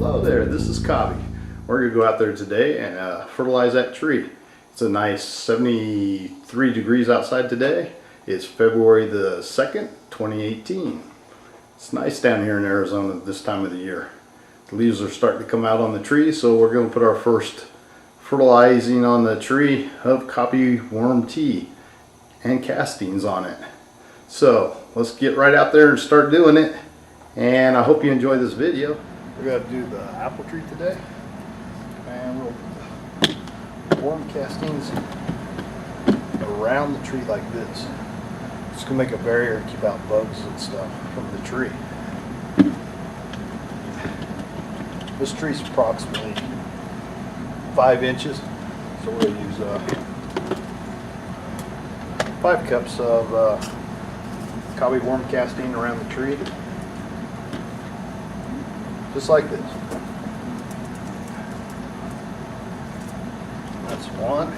Hello there, this is Cobby. We're going to go out there today and fertilize that tree. It's a nice 73 degrees outside today. It's February the 2nd, 2018. It's nice down here in Arizona this time of the year. The leaves are starting to come out on the tree, so we're going to put our first fertilizing on the tree of copy worm tea and castings on it. So let's get right out there and start doing it, and I hope you enjoy this video. We're going to do the apple tree today, and we'll put the worm castings around the tree like this. It's going to make a barrier and keep out bugs and stuff from the tree. This tree is approximately 5 inches, so we're going to use 5 cups of cobby worm casting around the tree, just like this. That's one.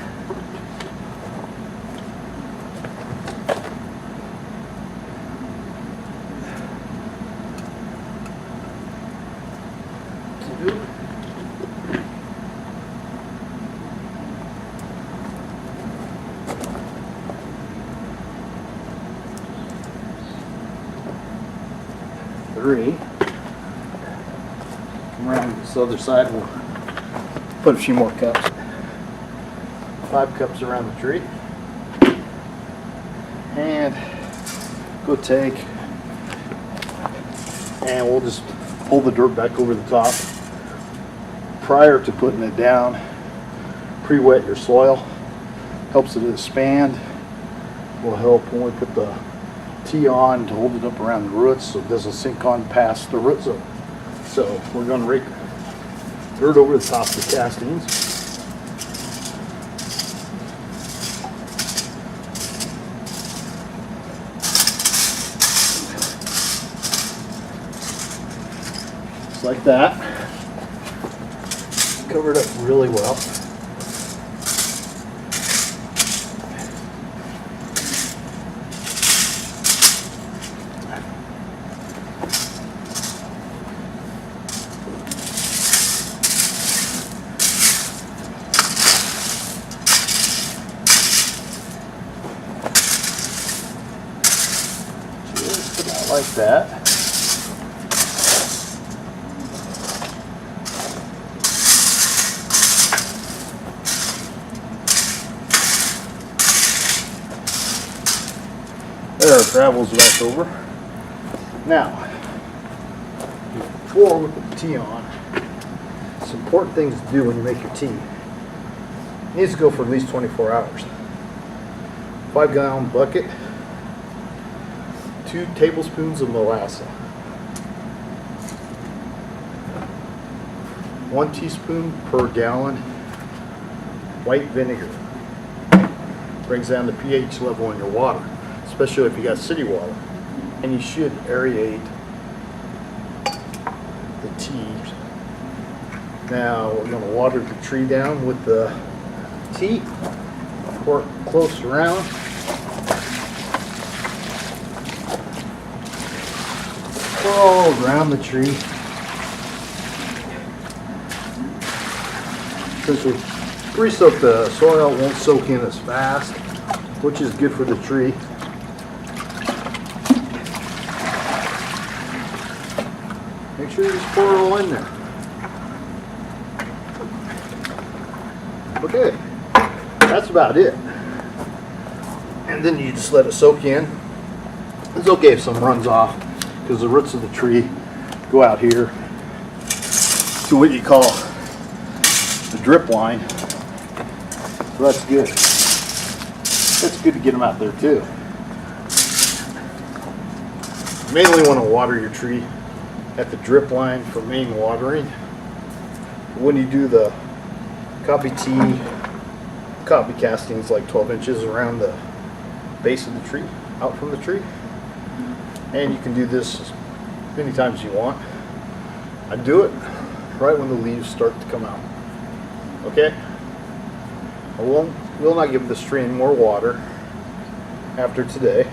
Two. Three. Come around this other side, we'll put a few more cups. 5 cups around the tree. And go take, and we'll just pull the dirt back over the top. Prior to putting it down, pre-wet your soil. Helps it expand. Will help when we put the tea on to hold it up around the roots so it doesn't sink on past the root zone. So we're going to rake dirt over the top of the castings. Just like that. Cover it up really well. Like that. There, our gravel's left over. Now, before we put the tea on, some important things to do when you make your tea. It needs to go for at least 24 hours. 5-gallon bucket. 2 tablespoons of molasses, 1 teaspoon per gallon white vinegar. Brings down the pH level in your water, especially if you got city water. And you should aerate the tea. Now we're going to water the tree down with the tea. Pour it close around. All around the tree. Since we pre-soak the soil, it won't soak in as fast, which is good for the tree. Make sure you just pour it all in there. Okay, that's about it. And then you just let it soak in. It's okay if some runs off, because the roots of the tree go out here to what you call the drip line. So that's good. It's good to get them out there too. You mainly want to water your tree at the drip line for main watering. When you do the copy tea, copy castings like 12 inches around the base of the tree, out from the tree. And you can do this as many times as you want. I do it right when the leaves start to come out. Okay? I will not give this tree any more water after today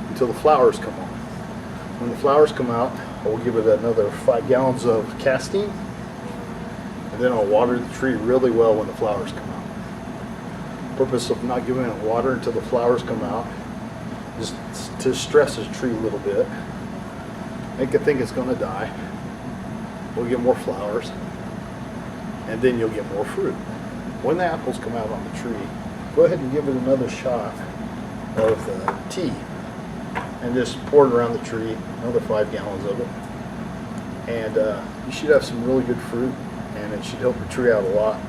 until the flowers come on. When the flowers come out, We'll give it another 5 gallons of casting, and then I'll water the tree really well when the flowers come out. Purpose of not giving it water until the flowers come out is to stress the tree a little bit, make it think it's going to die. We'll get more flowers, and then you'll get more fruit. When the apples come out on the tree, go ahead and give it another shot of tea, and just pour it around the tree, another 5 gallons of it, and you should have some really good fruit, and it should help your tree out a lot.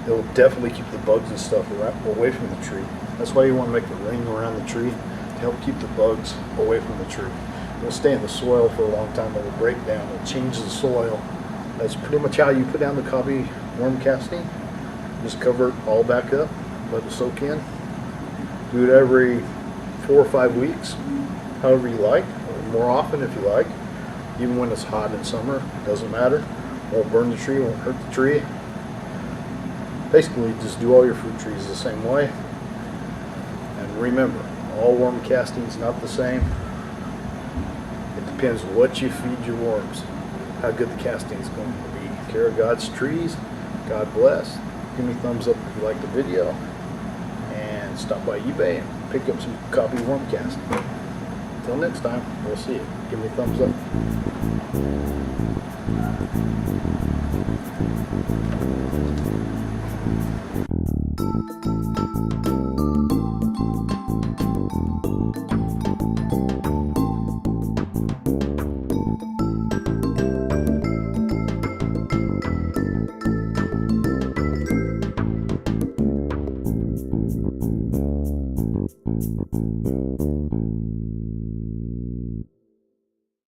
It'll definitely keep the bugs and stuff away from the tree. That's why you want to make a ring around the tree to help keep the bugs away from the tree. It'll stay in the soil for a long time. It'll break down. It'll change the soil. That's pretty much how you put down the Cobby worm casting. Just cover it all back up, let it soak in. Do it every 4 or 5 weeks, however you like, or more often if you like. Even when it's hot in summer, it doesn't matter. Won't burn the tree, won't hurt the tree. Basically, just do all your fruit trees the same way. And remember, all worm casting is not the same. It depends what you feed your worms, how good the casting is going to be. Care of God's trees. God bless. Give me a thumbs up if you like the video, and stop by eBay and pick up some Cobby worm casting. Until next time, we'll see you. Give me a thumbs up.